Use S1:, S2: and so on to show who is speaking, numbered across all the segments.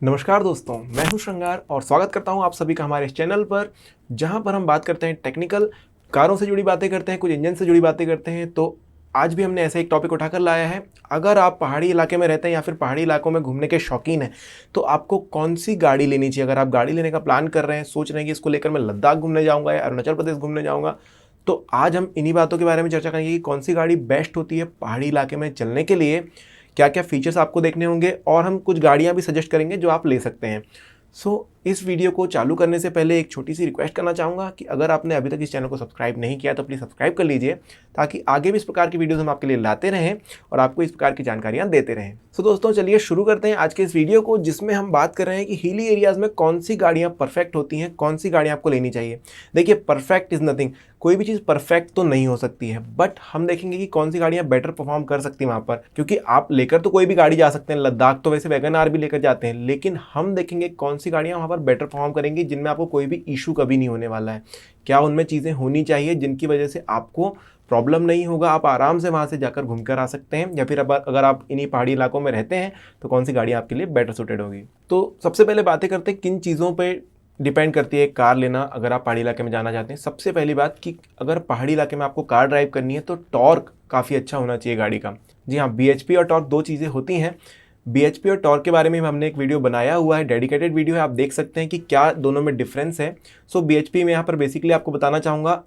S1: नमस्कार दोस्तों, मैं हूं श्रृंगार और स्वागत करता हूं आप सभी का हमारे इस चैनल पर, जहां पर हम बात करते हैं टेक्निकल कारों से जुड़ी बातें करते हैं, कुछ इंजन से जुड़ी बातें करते हैं। तो आज भी हमने ऐसा एक टॉपिक उठाकर लाया है। अगर आप पहाड़ी इलाके में रहते हैं या फिर पहाड़ी इलाकों में घूमने के शौकीन हैं, तो आपको कौन सी गाड़ी लेनी चाहिए। अगर आप गाड़ी लेने का प्लान कर रहे हैं, सोच रहे हैं कि इसको लेकर मैं लद्दाख घूमने जाऊँगा या अरुणाचल प्रदेश घूमने जाऊँगा, तो आज हम इन्हीं बातों के बारे में चर्चा करेंगे कि कौन सी गाड़ी बेस्ट होती है पहाड़ी इलाके में चलने के लिए, क्या क्या फीचर्स आपको देखने होंगे, और हम कुछ गाड़ियां भी सजेस्ट करेंगे जो आप ले सकते हैं। इस वीडियो को चालू करने से पहले एक छोटी सी रिक्वेस्ट करना चाहूँगा कि अगर आपने अभी तक इस चैनल को सब्सक्राइब नहीं किया तो प्लीज़ सब्सक्राइब कर लीजिए, ताकि आगे भी इस प्रकार की वीडियोस हम आपके लिए लाते रहें और आपको इस प्रकार की जानकारियाँ देते रहें। दोस्तों, चलिए शुरू करते हैं आज के इस वीडियो को, जिसमें हम बात कर रहे हैं कि हिली एरियाज़ में कौन सी गाड़ियाँ परफेक्ट होती हैं, कौन सी गाड़ियाँ आपको लेनी चाहिए। देखिए, परफेक्ट इज़ नथिंग, कोई भी चीज़ परफेक्ट तो नहीं हो सकती है, बट हम देखेंगे कि कौन सी गाड़ियाँ बेटर परफॉर्म कर सकती हैं वहाँ पर। क्योंकि आप लेकर तो कोई भी गाड़ी जा सकते हैं, लद्दाख तो वैसे वैगन आर भी लेकर जाते हैं, लेकिन हम देखेंगे कौन सी गाड़ियाँ वहाँ पर बेटर परफॉर्म करेंगी, जिनमें आपको कोई भी इशू कभी नहीं होने वाला है। क्या उनमें चीज़ें होनी चाहिए जिनकी वजह से आपको प्रॉब्लम नहीं होगा, आप आराम से वहाँ से जाकर घूम कर आ सकते हैं। या फिर अब अगर आप इन्हीं पहाड़ी इलाकों में रहते हैं तो कौन सी गाड़ी आपके लिए बेटर सूटेड होगी। तो सबसे पहले बातें करते हैं किन चीज़ों पे डिपेंड करती है कार लेना अगर आप पहाड़ी इलाके में जाना चाहते हैं। सबसे पहली बात कि अगर पहाड़ी इलाके में आपको कार ड्राइव करनी है तो टॉर्क काफ़ी अच्छा होना चाहिए गाड़ी का। जी हाँ, BHP और टॉर्क दो चीज़ें होती हैं। BHP और टॉर्क के बारे में हमने एक वीडियो बनाया हुआ है, डेडिकेटेड वीडियो है, आप देख सकते हैं कि क्या दोनों में डिफरेंस है। BHP में यहाँ पर बेसिकली आपको बताना चाहूँगा,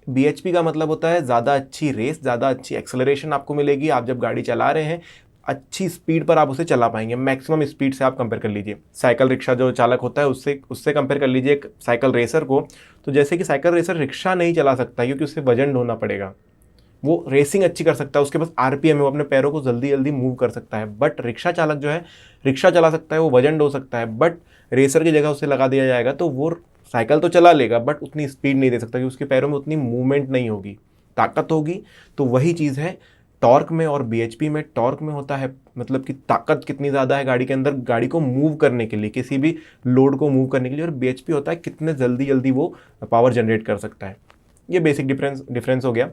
S1: BHP का मतलब होता है ज़्यादा अच्छी रेस, ज़्यादा अच्छी एक्सेलरेशन आपको मिलेगी। आप जब गाड़ी चला रहे हैं, अच्छी स्पीड पर आप उसे चला पाएंगे, मैक्सिमम स्पीड से आप कंपेयर कर लीजिए। साइकिल रिक्शा जो चालक होता है उससे कंपेयर कर लीजिए एक साइकिल रेसर को। तो जैसे कि साइकिल रेसर रिक्शा नहीं चला सकता क्योंकि उससे वजन ढोना पड़ेगा, वो रेसिंग अच्छी कर सकता है, उसके पास RPM है, वो अपने पैरों को जल्दी जल्दी मूव कर सकता है। बट रिक्शा चालक जो है, रिक्शा चला सकता है, वो वजन ढो सकता है, बट रेसर की जगह उसे लगा दिया जाएगा तो वो साइकिल तो चला लेगा बट उतनी स्पीड नहीं दे सकता, क्योंकि उसके पैरों में उतनी मूवमेंट नहीं होगी, ताकत होगी। तो वही चीज़ है टॉर्क में और BHP में। टॉर्क में होता है मतलब कि ताकत कितनी ज़्यादा है गाड़ी के अंदर, गाड़ी को मूव करने के लिए, किसी भी लोड को मूव करने के लिए। और BHP होता है कितने जल्दी जल्दी वो पावर जनरेट कर सकता है। ये बेसिक डिफरेंस हो गया।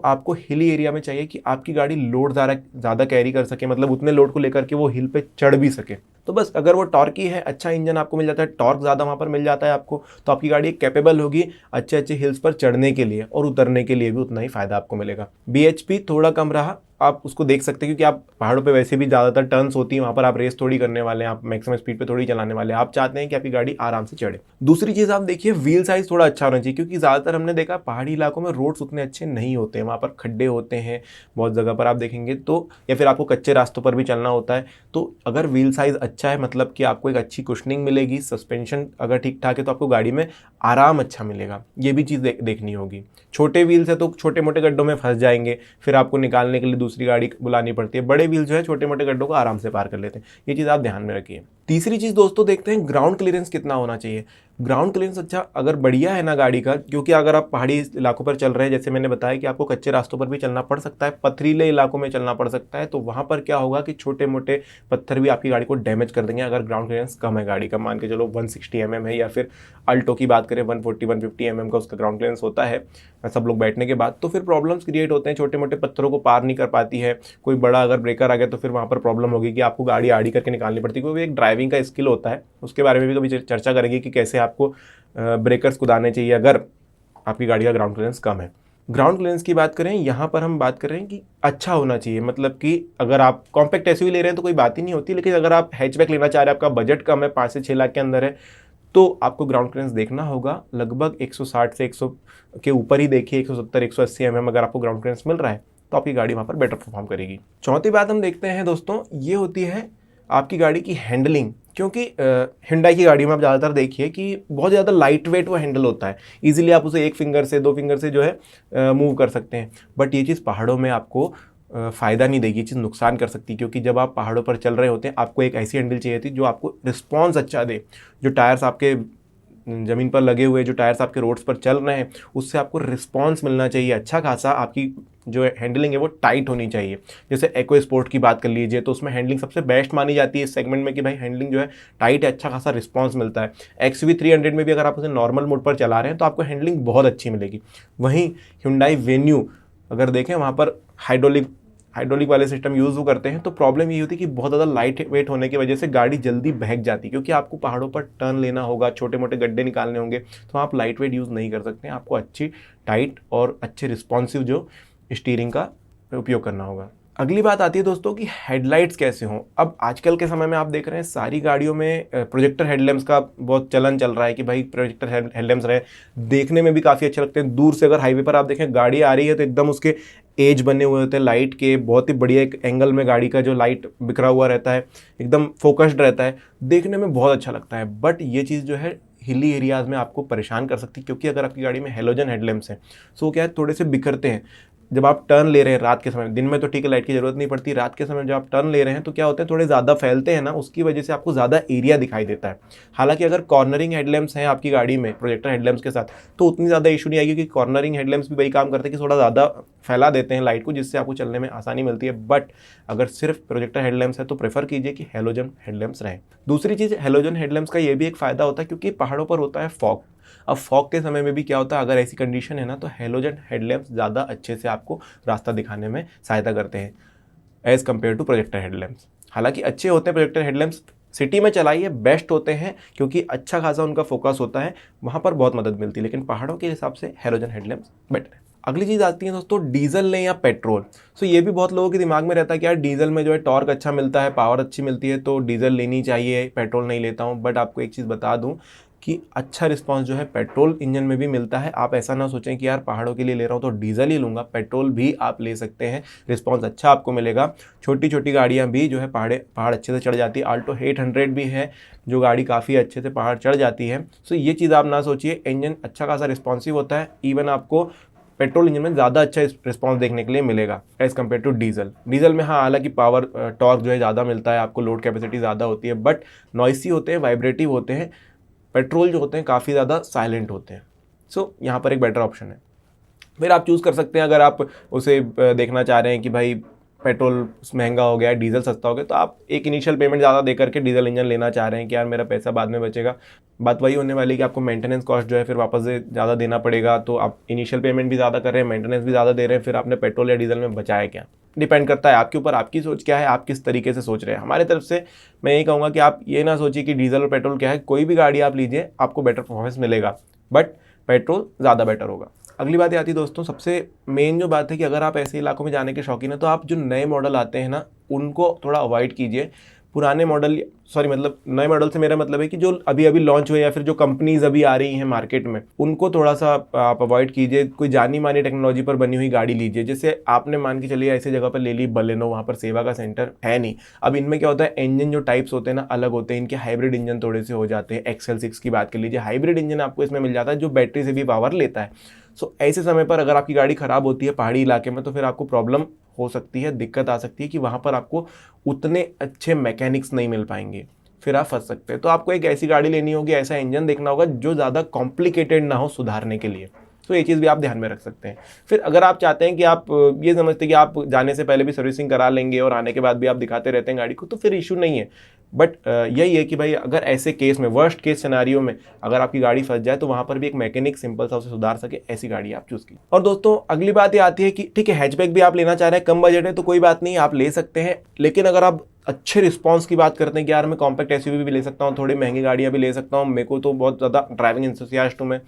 S1: आपको हिली एरिया में चाहिए कि आपकी गाड़ी लोड ज़्यादा कैरी कर सके, मतलब उतने लोड को लेकर के वो हिल पे चढ़ भी सके। तो बस अगर वो टॉर्की है, अच्छा इंजन आपको मिल जाता है, टॉर्क ज़्यादा वहाँ पर मिल जाता है आपको, तो आपकी गाड़ी कैपेबल होगी अच्छे अच्छे हिल्स पर चढ़ने के लिए, और उतरने के लिए भी उतना ही फ़ायदा आपको मिलेगा। BHP थोड़ा कम रहा, आप उसको देख सकते हैं, क्योंकि आप पहाड़ों पे वैसे भी ज़्यादातर टर्न्स होती हैं, वहाँ पर आप रेस थोड़ी करने वाले हैं, आप मैक्सिमम स्पीड पे थोड़ी चलाने वाले हैं, आप चाहते हैं कि आपकी गाड़ी आराम से चढ़े। दूसरी चीज़ आप देखिए, व्हील साइज़ थोड़ा अच्छा होना चाहिए, क्योंकि ज़्यादातर हमने देखा पहाड़ी इलाकों में रोड्स उतने अच्छे नहीं होते हैं, वहाँ पर खड्डे होते हैं बहुत जगह पर आप देखेंगे तो, या फिर आपको कच्चे रास्तों पर भी चलना होता है। तो अगर व्हील साइज़ अच्छा है, मतलब कि आपको एक अच्छी कुशनिंग मिलेगी, सस्पेंशन अगर ठीक ठाक है, तो आपको गाड़ी में आराम अच्छा मिलेगा। ये भी चीज़ देखनी होगी। छोटे व्हील्स है तो छोटे मोटे गड्ढों में फंस जाएंगे, फिर आपको निकालने के लिए दूसरी गाड़ी बुलानी पड़ती है। बड़े व्हील्स जो है छोटे मोटे गड्ढों को आराम से पार कर लेते हैं, ये चीज़ आप ध्यान में रखिए। तीसरी चीज़ दोस्तों देखते हैं ग्राउंड क्लियरेंस कितना होना चाहिए। ग्राउंड क्लियरेंस अच्छा अगर बढ़िया है ना गाड़ी का, क्योंकि अगर आप पहाड़ी इलाकों पर चल रहे हैं, जैसे मैंने बताया कि आपको कच्चे रास्तों पर भी चलना पड़ सकता है, पथरीले इलाकों में चलना पड़ सकता है, तो वहाँ पर क्या होगा कि छोटे मोटे पत्थर भी आपकी गाड़ी को डैमेज कर देंगे अगर ग्राउंड क्लियरेंस कम है गाड़ी का। मान के चलो 160 mm है, या फिर अल्टो की बात करें 140-150 mm का उसका ग्राउंड क्लियरेंस होता है सब लोग बैठने के बाद, तो फिर प्रॉब्लम्स क्रिएट होते हैं, छोटे मोटे पत्थरों को पार नहीं कर पाती है। कोई बड़ा अगर ब्रेकर आ गया तो फिर वहाँ पर प्रॉब्लम होगी कि आपको गाड़ी आड़ी करके निकालनी पड़ती है, क्योंकि एक ड्राइविंग का स्किल होता है, उसके बारे में भी कभी चर्चा करेंगे कि कैसे आपको ब्रेकर्स कुदाने चाहिए अगर आपकी गाड़ी का ग्राउंड क्लियरेंस कम है। ग्राउंड क्लियरेंस की बात करें, यहाँ पर हम बात कर रहे हैं कि अच्छा होना चाहिए, मतलब कि अगर आप कॉम्पैक्ट SUV ले रहे हैं तो कोई बात ही नहीं होती, लेकिन अगर आप हैचबैक लेना चाह रहे हैं, आपका बजट कम है, 5 से 6 लाख के अंदर है, तो आपको ग्राउंड क्लियरेंस देखना होगा लगभग 160 से 100 के ऊपर ही देखिए। 170-180 mm अगर आपको ग्राउंड क्लियरेंस मिल रहा है तो आपकी गाड़ी वहाँ पर बेटर परफॉर्म करेगी। चौथी बात हम देखते हैं दोस्तों, ये होती है आपकी गाड़ी की हैंडलिंग। क्योंकि Hyundai की गाड़ी में आप ज़्यादातर देखिए कि बहुत ज़्यादा लाइट वेट वो हैंडल होता है, इजीली आप उसे एक फिंगर से 2 फिंगर से जो है मूव कर सकते हैं। बट ये चीज़ पहाड़ों में आपको फ़ायदा नहीं देगी, ये चीज़ नुकसान कर सकती है, क्योंकि जब आप पहाड़ों पर चल रहे होते हैं आपको एक ऐसी हैंडल चाहिए थी जो आपको रिस्पॉन्स अच्छा दे। जो टायर्स आपके ज़मीन पर लगे हुए, जो टायर्स आपके रोड्स पर चल रहे हैं, उससे आपको रिस्पॉन्स मिलना चाहिए अच्छा खासा। आपकी जो हैंडलिंग है वो टाइट होनी चाहिए। जैसे एको स्पोर्ट की बात कर लीजिए तो उसमें हैंडलिंग सबसे बेस्ट मानी जाती है इस सेगमेंट में, कि भाई हैंडलिंग जो है टाइट है, अच्छा खासा रिस्पॉन्स मिलता है। XUV 300 में भी अगर आप उसे नॉर्मल मोड पर चला रहे हैं तो आपको हैंडलिंग बहुत अच्छी मिलेगी। वहीं Hyundai Venue अगर देखें, वहाँ पर हाइड्रोलिक हाइड्रोलिक वाले सिस्टम यूज़ वो करते हैं, तो प्रॉब्लम ये होती है कि बहुत ज़्यादा लाइट वेट होने की वजह से गाड़ी जल्दी बहक जाती है, क्योंकि आपको पहाड़ों पर टर्न लेना होगा, छोटे मोटे गड्ढे निकालने होंगे, तो आप लाइट वेट यूज़ नहीं कर सकते हैं। आपको अच्छी टाइट और अच्छे रिस्पॉन्सिव जो स्टीयरिंग का उपयोग करना होगा। अगली बात आती है दोस्तों कि हेडलाइट्स कैसे हों। अब आजकल के समय में आप देख रहे हैं सारी गाड़ियों में प्रोजेक्टर हेडलैम्प्स का बहुत चलन चल रहा है कि भाई प्रोजेक्टर हेडलैम्प्स रहे, देखने में भी काफ़ी अच्छे लगते हैं। दूर से अगर हाईवे पर आप देखें गाड़ी आ रही है तो एकदम उसके एज बने हुए होते हैं लाइट के, बहुत ही बढ़िया एक एंगल में गाड़ी का जो लाइट बिखरा हुआ रहता है, एकदम फोकस्ड रहता है, देखने में बहुत अच्छा लगता है। बट ये चीज़ जो है हिली एरियाज़ में आपको परेशान कर सकती है, क्योंकि अगर आपकी गाड़ी में हेलोजन हेडलैम्प्स हैं सो क्या है, थोड़े से बिखरते हैं। जब आप टर्न ले रहे हैं रात के समय, दिन में तो ठीक है लाइट की जरूरत नहीं पड़ती, रात के समय जब आप टर्न ले रहे हैं तो क्या होता है, थोड़े ज़्यादा फैलते हैं ना, उसकी वजह से आपको ज़्यादा एरिया दिखाई देता है। हालांकि अगर कॉर्नरिंग हेडलैम्प्स हैं आपकी गाड़ी में प्रोजेक्टर हेडलैम्प्स के साथ, तो उतनी ज़्यादा इशू नहीं आएगी, क्योंकि कॉर्नरिंग हेडलैम्प्स भी वही काम करते हैं कि थोड़ा ज़्यादा फैला देते हैं लाइट को, जिससे आपको चलने में आसानी मिलती है। बट अगर सिर्फ प्रोजेक्टर हेडलैम्प्स है तो प्रेफर कीजिए कि हेलोजन हेडलैम्प्स रहें। दूसरी चीज़, हेलोजन हेडलैम्प्स का ये भी एक फ़ायदा होता है क्योंकि पहाड़ों पर होता है फॉग। अब फॉग के समय में भी क्या होता है, अगर ऐसी कंडीशन है ना, तो हेलोजन हेडलैम्प्स ज़्यादा अच्छे से आपको रास्ता दिखाने में सहायता करते हैं as compared to projector headlamps. हालांकि अच्छे होते हैं प्रोजेक्टर हेडलैम्प्स, सिटी में चलाइए बेस्ट होते हैं, क्योंकि अच्छा खासा उनका फोकस होता है, वहाँ पर बहुत मदद मिलती है। लेकिन पहाड़ों के हिसाब से हेलोजन हेडलैम्प्स बेटर है। अगली चीज़ आती है दोस्तों, डीजल लें या पेट्रोल। सो ये भी बहुत लोगों के दिमाग में रहता है कि यार डीजल में जो है टॉर्क अच्छा मिलता है, पावर अच्छी मिलती है, तो डीजल लेनी चाहिए, पेट्रोल नहीं लेता हूँ। बट आपको एक चीज़ बता दूँ कि अच्छा रिस्पांस जो है पेट्रोल इंजन में भी मिलता है। आप ऐसा ना सोचें कि यार पहाड़ों के लिए ले रहा हूँ तो डीजल ही लूँगा, पेट्रोल भी आप ले सकते हैं, रिस्पांस अच्छा आपको मिलेगा। छोटी छोटी गाड़ियाँ भी जो है पहाड़ अच्छे से चढ़ जाती है। आल्टो 800 भी है जो गाड़ी काफ़ी अच्छे से पहाड़ चढ़ जाती है। सो ये चीज़ आप ना सोचिए, इंजन अच्छा खासा रिस्पॉन्सिव होता है। इवन आपको पेट्रोल इंजन में ज़्यादा अच्छा रिस्पांस देखने के लिए मिलेगा as compared to diesel. Diesel में हाँ हालांकि पावर टॉर्क जो है ज़्यादा मिलता है, आपको लोड कैपेसिटी ज़्यादा होती है, बट नॉइसी होते हैं, वाइब्रेटिव होते हैं। पेट्रोल जो होते हैं काफ़ी ज़्यादा साइलेंट होते हैं। सो यहाँ पर एक बेटर ऑप्शन है। फिर आप चूज़ कर सकते हैं, अगर आप उसे देखना चाह रहे हैं कि भाई पेट्रोल महंगा हो गया है, डीजल सस्ता हो गया, तो आप एक इनिशियल पेमेंट ज़्यादा दे करके डीजल इंजन लेना चाह रहे हैं कि यार मेरा पैसा बाद में बचेगा। बात वही होने वाली है कि आपको मेंटेनेंस कॉस्ट जो है फिर वापस से ज़्यादा देना पड़ेगा। तो आप इनिशियल पेमेंट भी ज़्यादा कर रहे हैं, मेंटेनेंस भी ज़्यादा दे रहे हैं, फिर आपने पेट्रोल या डीजल में बचाया क्या। डिपेंड करता है आपके ऊपर, आपकी सोच क्या है, आप किस तरीके से सोच रहे हैं। हमारे तरफ से मैं यही कहूँगा कि आप ये ना सोचिए कि डीजल और पेट्रोल क्या है, कोई भी गाड़ी आप लीजिए आपको बेटर परफॉर्मेंस मिलेगा, बट पेट्रोल ज़्यादा बेटर होगा। अगली बात आती है दोस्तों, सबसे मेन जो बात है कि अगर आप ऐसे इलाकों में जाने के शौकीन हैं तो आप जो नए मॉडल आते हैं ना उनको थोड़ा अवॉइड कीजिए। पुराने मॉडल, मतलब नए मॉडल से मेरा मतलब है कि जो अभी अभी लॉन्च हुए या फिर जो कंपनीज अभी आ रही हैं मार्केट में, उनको थोड़ा सा आप अवॉइड कीजिए। कोई जानी मानी टेक्नोलॉजी पर बनी हुई गाड़ी लीजिए। जैसे आपने मान के चलिए ऐसी जगह पर ले ली बलेनो, वहाँ पर सेवा का सेंटर है नहीं। अब इनमें क्या होता है, इंजन जो टाइप्स होते हैं ना अलग होते हैं, इनके हाइब्रिड इंजन थोड़े से हो जाते हैं। XL6 की बात कर लीजिए, हाइब्रिड इंजन आपको इसमें मिल जाता है जो बैटरी से भी पावर लेता है। सो ऐसे समय पर अगर आपकी गाड़ी ख़राब होती है पहाड़ी इलाके में, तो फिर आपको प्रॉब्लम हो सकती है, दिक्कत आ सकती है कि वहाँ पर आपको उतने अच्छे मैकेनिक्स नहीं मिल पाएंगे, फिर आप फंस सकते हैं। तो आपको एक ऐसी गाड़ी लेनी होगी, ऐसा इंजन देखना होगा जो ज़्यादा कॉम्प्लिकेटेड ना हो सुधारने के लिए। तो ये चीज़ भी आप ध्यान में रख सकते हैं। फिर अगर आप चाहते हैं कि आप ये समझते हैं कि आप जाने से पहले भी सर्विसिंग करा लेंगे और आने के बाद भी आप दिखाते रहते हैं गाड़ी को, तो फिर इशू नहीं है। बट यही है कि भाई अगर ऐसे केस में, वर्स्ट केस सिनारियो में अगर आपकी गाड़ी फंस जाए, तो वहाँ पर भी एक मैकेनिक सिंपल सा उसे सुधार सके, ऐसी गाड़ी आप चूज़ की। और दोस्तों अगली बात ये आती है कि ठीक है हैचबैक भी आप लेना चाह रहे हैं, कम बजट है तो कोई बात नहीं, आप ले सकते हैं। लेकिन अगर आप अच्छे रिस्पांस की बात करते हैं कि यार मैं कॉम्पैक्ट एसयूवी भी ले सकता हूँ, थोड़ी महंगी गाड़ियाँ भी ले सकता हूँ, मेरे को तो बहुत ज़्यादा ड्राइविंग एंथुसियास्ट हूँ मैं,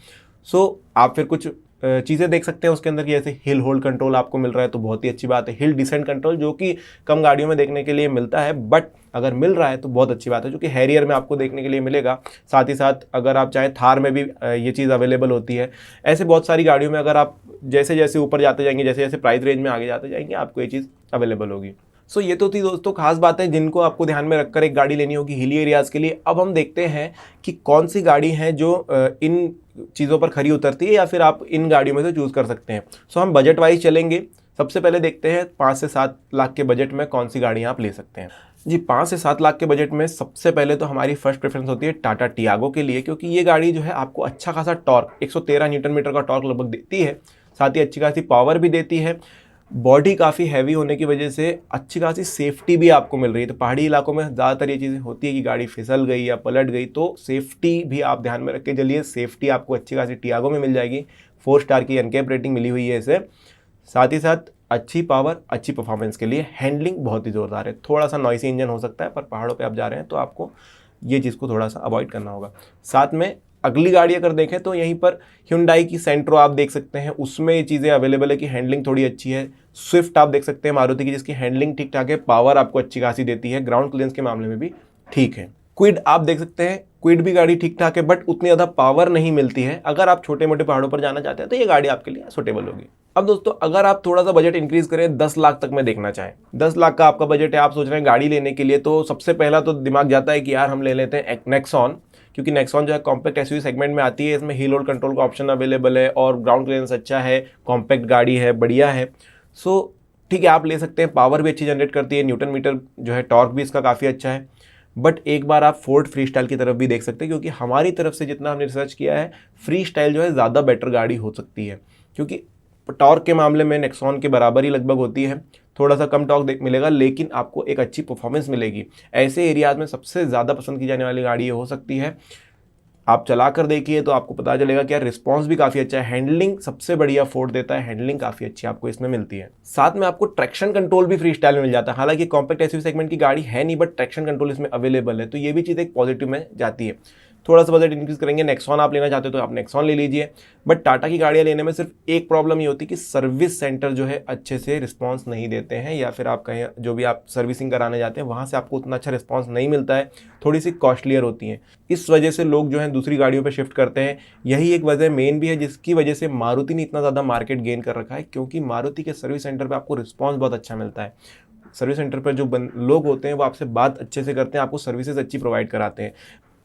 S1: सो आप फिर कुछ चीज़ें देख सकते हैं उसके अंदर की, जैसे हिल होल्ड कंट्रोल आपको मिल रहा है तो बहुत ही अच्छी बात है। हिल डिसेंट कंट्रोल जो कि कम गाड़ियों में देखने के लिए मिलता है, बट अगर मिल रहा है तो बहुत अच्छी बात है, जो कि हैरियर में आपको देखने के लिए मिलेगा। साथ ही साथ अगर आप चाहें थार में भी ये चीज़ अवेलेबल होती है। ऐसे बहुत सारी गाड़ियों में अगर आप जैसे जैसे ऊपर जाते जाएंगे, जैसे जैसे प्राइस रेंज में आगे जाते जाएंगे, आपको ये चीज़ अवेलेबल होगी। सो ये तो थी दोस्तों खास बातें जिनको आपको ध्यान में रखकर एक गाड़ी लेनी होगी हिली एरियाज़ के लिए। अब हम देखते हैं कि कौन सी गाड़ी है जो इन चीज़ों पर खरी उतरती है, या फिर आप इन गाड़ियों में से चूज़ कर सकते हैं। सो हम बजट वाइज चलेंगे। सबसे पहले देखते हैं 5 से 7 लाख के बजट में कौन सी गाड़ियाँ आप ले सकते हैं। जी 5 से 7 लाख के बजट में सबसे पहले तो हमारी फर्स्ट प्रेफरेंस होती है टाटा टियागो के लिए, क्योंकि ये गाड़ी जो है आपको अच्छा खासा टॉर्क, 113 न्यूटन मीटर का टॉर्क लगभग देती है, साथ ही अच्छी खासी पावर भी देती है। बॉडी काफ़ी हैवी होने की वजह से अच्छी खासी सेफ्टी भी आपको मिल रही है। तो पहाड़ी इलाकों में ज़्यादातर ये चीज़ें होती है कि गाड़ी फिसल गई या पलट गई, तो सेफ्टी भी आप ध्यान में रख के चलिए। सेफ्टी आपको अच्छी खासी टियागो में मिल जाएगी। 4 स्टार की एनकैप रेटिंग मिली हुई है इसे। साथ ही साथ अच्छी पावर, अच्छी परफॉर्मेंस के लिए हैंडलिंग बहुत ही ज़ोरदार है। थोड़ा सा नॉइसी इंजन हो सकता है, पर पहाड़ों पे आप जा रहे हैं तो आपको ये चीज़ को थोड़ा सा अवॉइड करना होगा। साथ में अगली गाड़ी अगर देखें तो यहीं पर Hyundai की सेंट्रो आप देख सकते हैं, उसमें ये चीज़ें अवेलेबल है कि हैंडलिंग थोड़ी अच्छी है। स्विफ्ट आप देख सकते हैं मारुति की, जिसकी हैंडलिंग ठीक ठाक है, पावर आपको अच्छी खासी देती है, ग्राउंड क्लियरेंस के मामले में भी ठीक है। क्विड आप देख सकते हैं, क्विड भी गाड़ी ठीक ठाक है, बट उतनी ज़्यादा पावर नहीं मिलती है। अगर आप छोटे मोटे पहाड़ों पर जाना चाहते हैं तो ये गाड़ी आपके लिए सुटेबल होगी। अब दोस्तों, अगर आप थोड़ा सा बजट इंक्रीज करें, 10 लाख तक में देखना चाहें, 10 लाख का आपका बजट है, आप सोच रहे हैं गाड़ी लेने के लिए, तो सबसे पहला तो दिमाग जाता है कि यार हम ले लेते हैं नेक्सॉन, क्योंकि नेक्सॉन जो है कॉम्पैक्ट एसयूवी सेगमेंट में आती है। इसमें हिल होल्ड कंट्रोल का ऑप्शन अवेलेबल है और ग्राउंड क्लियरेंस अच्छा है, कॉम्पैक्ट गाड़ी है, बढ़िया है। सो ठीक है, आप ले सकते हैं, पावर भी अच्छी जनरेट करती है, न्यूटन मीटर जो है टॉर्क भी इसका काफ़ी अच्छा है। बट एक बार आप फोर्ड फ्री स्टाइल की तरफ भी देख सकते हैं, क्योंकि हमारी तरफ से जितना हमने रिसर्च किया है, फ्री स्टाइल जो है ज़्यादा बेटर गाड़ी हो सकती है, क्योंकि टॉर्क के मामले में नेक्सॉन के बराबर ही लगभग होती है। थोड़ा सा कम टॉर्क मिलेगा, लेकिन आपको एक अच्छी परफॉर्मेंस मिलेगी। ऐसे एरियाज में सबसे ज़्यादा पसंद की जाने वाली गाड़ी ये हो सकती है। आप चला कर देखिए तो आपको पता चलेगा कि यार रिस्पॉन्स भी काफ़ी अच्छा है, हैंडलिंग सबसे बढ़िया फोर्ड देता है, हैंडलिंग काफ़ी अच्छी आपको इसमें मिलती है। साथ में आपको ट्रैक्शन कंट्रोल भी फ्री स्टाइल में मिल जाता है। हालांकि कॉम्पैक्ट एसयूवी सेगमेंट की गाड़ी है नहीं, बट ट्रैक्शन कंट्रोल इसमें अवेलेबल है, तो ये भी चीज़ एक पॉजिटिव में जाती है। थोड़ा सा बजट इंक्रीज करेंगे, नेक्सॉन आप लेना चाहते हो तो आप नेक्सॉन ले लीजिए। बट टाटा की गाड़ियाँ लेने में सिर्फ एक प्रॉब्लम ये होती है कि सर्विस सेंटर जो है अच्छे से रिस्पांस नहीं देते हैं, या फिर आप कहीं जो भी आप सर्विसिंग कराने जाते हैं वहाँ से आपको उतना अच्छा रिस्पांस नहीं मिलता है, थोड़ी सी कॉस्टलियर होती हैं। इस वजह से लोग जो हैं दूसरी गाड़ियों पर शिफ्ट करते हैं। यही एक वजह मेन भी है जिसकी वजह से मारुति ने इतना ज़्यादा मार्केट गेन कर रखा है, क्योंकि मारुति के सर्विस सेंटर पर आपको रिस्पॉन्स बहुत अच्छा मिलता है। सर्विस सेंटर पर जो लोग होते हैं वो आपसे बात अच्छे से करते हैं, आपको सर्विसेज अच्छी प्रोवाइड कराते हैं।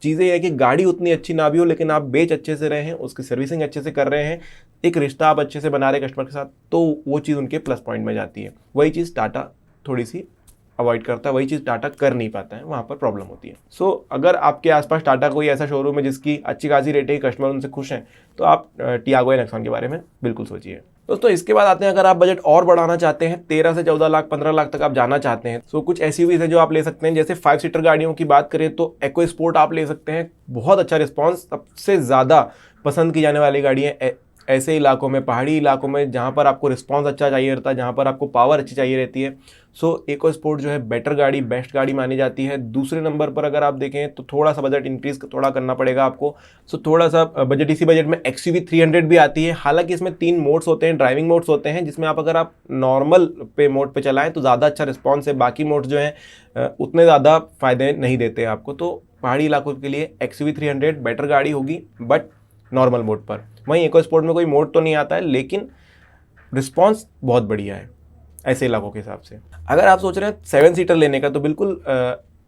S1: चीज़ें यह है कि गाड़ी उतनी अच्छी ना भी हो, लेकिन आप बेच अच्छे से रहे हैं, उसकी सर्विसिंग अच्छे से कर रहे हैं, एक रिश्ता आप अच्छे से बना रहे हैं कस्टमर के साथ, तो वो चीज़ उनके प्लस पॉइंट में जाती है। वही चीज़ टाटा थोड़ी सी अवॉइड करता है, वही चीज़ टाटा कर नहीं पाता है, वहाँ पर प्रॉब्लम होती है। सो अगर आपके आसपास टाटा कोई ऐसा शोरूम है जिसकी अच्छी खासी रेटिंग, कस्टमर उनसे खुश हैं, तो आप टियागो या नेक्सॉन के बारे में बिल्कुल सोचिए। दोस्तों इसके बाद आते हैं, अगर आप बजट और बढ़ाना चाहते हैं, 13 से 14 लाख 15 लाख तक आप जाना चाहते हैं, तो कुछ एसयूवीज हैं जो आप ले सकते हैं। जैसे 5 सीटर गाड़ियों की बात करें तो एको स्पोर्ट आप ले सकते हैं, बहुत अच्छा रिस्पांस, सबसे ज़्यादा पसंद की जाने वाली गाड़ी है ऐसे इलाकों में, पहाड़ी इलाकों में, जहाँ पर आपको रिस्पांस अच्छा चाहिए रहता है, जहाँ पर आपको पावर अच्छी चाहिए रहती है। सो एको स्पोर्ट जो है बेटर गाड़ी, बेस्ट गाड़ी मानी जाती है। दूसरे नंबर पर अगर आप देखें तो थोड़ा सा बजट इंक्रीज थोड़ा करना पड़ेगा आपको। सो थोड़ा सा बजट, इसी बजट में XUV 300 भी आती है। हालांकि इसमें 3 मोड्स होते हैं, ड्राइविंग मोड्स होते हैं, जिसमें आप अगर आप नॉर्मल पे मोड पे चलाएं तो ज़्यादा अच्छा रिस्पॉन्स है। बाकी मोड्स जो हैं उतने ज़्यादा फायदे नहीं देते आपको। तो पहाड़ी इलाकों के लिए XUV 300 बेटर गाड़ी होगी, बट नॉर्मल मोड पर। वहीं एको स्पोर्ट में कोई मोड तो नहीं आता है, लेकिन रिस्पॉन्स बहुत बढ़िया है ऐसे इलाकों के हिसाब से। अगर आप सोच रहे हैं 7 सीटर लेने का, तो बिल्कुल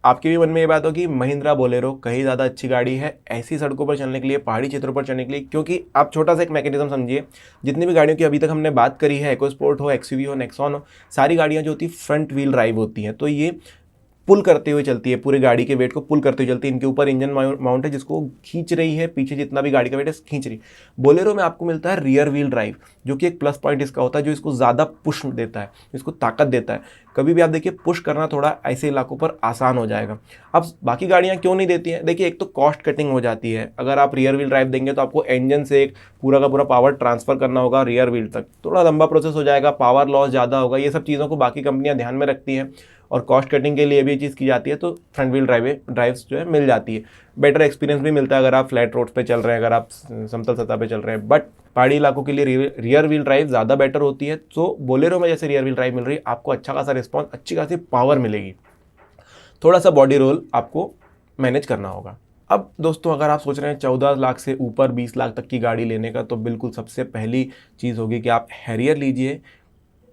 S1: आपके भी मन में ये बात होगी, महिंद्रा बोलेरो कहीं ज़्यादा अच्छी गाड़ी है ऐसी सड़कों पर चलने के लिए, पहाड़ी क्षेत्रों पर चलने के लिए। क्योंकि आप छोटा सा एक मैकेनिज्म समझिए, जितनी भी गाड़ियों की अभी तक हमने बात करी है, एको स्पोर्ट हो, XUV हो, नेक्सॉन हो, सारी गाड़ियाँ जो होती है फ्रंट व्हील ड्राइव होती हैं, तो ये पुल करते हुए चलती है, पूरे गाड़ी के वेट को पुल करते हुए चलती है। इनके ऊपर इंजन माउंट है जिसको खींच रही है, पीछे जितना भी गाड़ी का वेट है खींच रही। बोलेरो में आपको मिलता है रियर व्हील ड्राइव, जो कि एक प्लस पॉइंट इसका होता है, जो इसको ज़्यादा पुश देता है, इसको ताकत देता है। कभी भी आप देखिए पुश करना थोड़ा ऐसे इलाकों पर आसान हो जाएगा। अब बाकी गाड़ियाँ क्यों नहीं देती हैं? देखिए, एक तो कॉस्ट कटिंग हो जाती है। अगर आप रियर व्हील ड्राइव देंगे तो आपको इंजन से एक पूरा का पूरा पावर ट्रांसफर करना होगा रियर व्हील तक, थोड़ा लंबा प्रोसेस हो जाएगा, पावर लॉस ज़्यादा होगा। ये सब चीज़ों को बाकी कंपनियां ध्यान में रखती हैं और कॉस्ट कटिंग के लिए भी ये चीज़ की जाती है, तो फ्रंट व्हील ड्राइव्स जो है मिल जाती है। बेटर एक्सपीरियंस भी मिलता है अगर आप फ्लैट रोड्स पे चल रहे हैं, अगर आप समतल सतह पे चल रहे हैं। बट पहाड़ी इलाकों के लिए रियर व्हील ड्राइव ज़्यादा बेटर होती है। तो बोलेरो में जैसे रियर व्हील ड्राइव मिल रही है, आपको अच्छा खासा रिस्पॉन्स, अच्छी खासी पावर मिलेगी। थोड़ा सा बॉडी रोल आपको मैनेज करना होगा। अब दोस्तों, अगर आप सोच रहे हैं 14 लाख से ऊपर 20 लाख तक की गाड़ी लेने का, तो बिल्कुल सबसे पहली चीज़ होगी कि आप हैरियर लीजिए।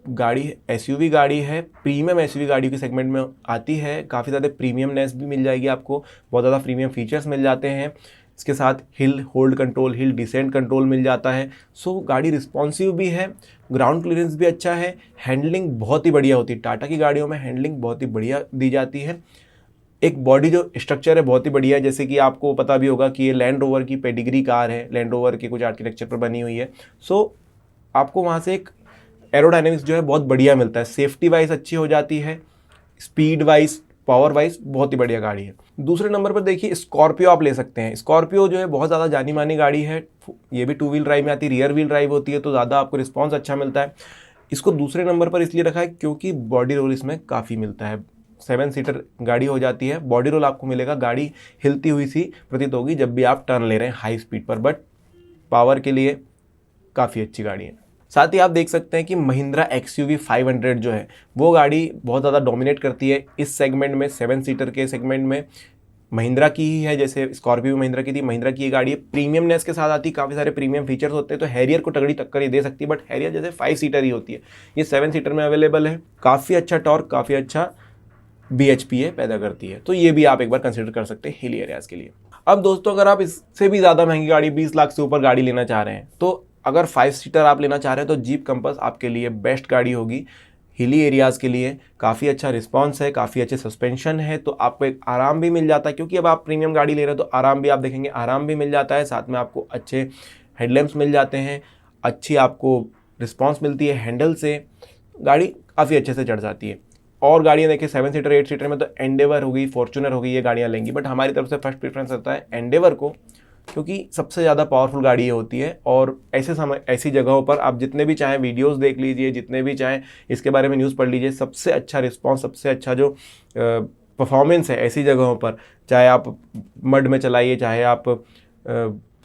S1: गाड़ी SUV गाड़ी है, प्रीमियम SUV गाड़ी के सेगमेंट में आती है, काफ़ी ज़्यादा प्रीमियमनेस भी मिल जाएगी आपको, बहुत ज़्यादा प्रीमियम फीचर्स मिल जाते हैं। इसके साथ hill hold control, hill descent control मिल जाता है। सो गाड़ी रिस्पॉन्सिव भी है, ग्राउंड क्लियरेंस भी अच्छा है, हैंडलिंग बहुत ही बढ़िया होती है। टाटा की गाड़ियों में हैंडलिंग बहुत ही बढ़िया दी जाती है। एक बॉडी जो स्ट्रक्चर है बहुत ही बढ़िया है, जैसे कि आपको पता भी होगा कि ये लैंड रोवर की पेडिग्री कार है, लैंड रोवर के कुछ आर्किटेक्चर पर बनी हुई है। सो आपको वहाँ से एक एरोडायनेमिक्स जो है बहुत बढ़िया मिलता है, सेफ्टी वाइज अच्छी हो जाती है, स्पीड वाइज, पावर वाइज बहुत ही बढ़िया गाड़ी है। दूसरे नंबर पर देखिए स्कॉर्पियो आप ले सकते हैं। स्कॉर्पियो जो है बहुत ज़्यादा जानी मानी गाड़ी है, ये भी 2 व्हील ड्राइव में आती है, रियर व्हील ड्राइव होती है, तो ज़्यादा आपको रिस्पॉन्स अच्छा मिलता है। इसको दूसरे नंबर पर इसलिए रखा है क्योंकि बॉडी रोल इसमें काफ़ी मिलता है। 7 सीटर गाड़ी हो जाती है, बॉडी रोल आपको मिलेगा, गाड़ी हिलती हुई सी प्रतीत होगी जब भी आप टर्न ले रहे हैं हाई स्पीड पर, बट पावर के लिए काफ़ी अच्छी गाड़ी है। साथ ही आप देख सकते हैं कि महिंद्रा XUV 500 जो है वो गाड़ी बहुत ज़्यादा डोमिनेट करती है इस सेगमेंट में, 7 सीटर के सेगमेंट में। महिंद्रा की ही है, जैसे स्कॉर्पियो महिंद्रा की थी, महिंद्रा की ये गाड़ी है। प्रीमियमनेस के साथ आती, काफ़ी सारे प्रीमियम फीचर्स होते हैं, तो हैरियर को तगड़ी टक्कर ही दे सकती है, बट हैरियर जैसे 5 सीटर ही होती है, ये 7 सीटर में अवेलेबल है। काफ़ी अच्छा टॉर्क, काफ़ी अच्छा BHPA पैदा करती है, तो ये भी आप एक बार कंसिडर कर सकते हैं हिली एरियाज़ के लिए। अब दोस्तों अगर आप इससे भी ज़्यादा महंगी गाड़ी 20 लाख से ऊपर गाड़ी लेना चाह रहे हैं, तो अगर 5 सीटर आप लेना चाह रहे हैं तो जीप कंपास आपके लिए बेस्ट गाड़ी होगी हिली एरियाज़ के लिए। काफ़ी अच्छा रिस्पांस है, काफ़ी अच्छे सस्पेंशन है, तो आपको एक आराम भी मिल जाता है, क्योंकि अब आप प्रीमियम गाड़ी ले रहे हो तो आराम भी आप देखेंगे, आराम भी मिल जाता है, साथ में आपको अच्छे हेडलैम्प्स मिल जाते हैं, अच्छी आपको रिस्पांस मिलती है हैंडल से, गाड़ी काफ़ी अच्छे से चढ़ जाती है। और गाड़ियाँ देखिए 7 सीटर 8 सीटर में तो एंडेवर होगी, फॉर्च्यूनर होगी, ये गाड़ियाँ लेंगी, बट हमारी तरफ से फर्स्ट प्रेफरेंस रहता है एंडेवर को, क्योंकि सबसे ज़्यादा पावरफुल गाड़ी ये होती है। और ऐसी जगहों पर आप जितने भी चाहें वीडियोस देख लीजिए, जितने भी चाहें इसके बारे में न्यूज़ पढ़ लीजिए, सबसे अच्छा रिस्पांस, सबसे अच्छा जो परफॉर्मेंस है ऐसी जगहों पर, चाहे आप मड में चलाइए, चाहे आप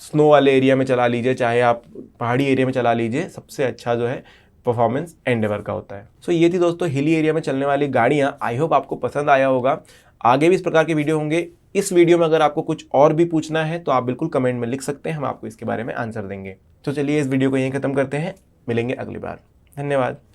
S1: स्नो वाले एरिया में चला लीजिए, चाहे आप पहाड़ी एरिया में चला लीजिए, सबसे अच्छा जो है परफॉर्मेंस एंडेवर का होता है। सो ये थी दोस्तों हिली एरिया में चलने वाली गाड़ियाँ। आई होप आपको पसंद आया होगा। आगे भी इस प्रकार के वीडियो होंगे। इस वीडियो में अगर आपको कुछ और भी पूछना है तो आप बिल्कुल कमेंट में लिख सकते हैं, हम आपको इसके बारे में आंसर देंगे। तो चलिए इस वीडियो को यहीं ख़त्म करते हैं, मिलेंगे अगली बार। धन्यवाद।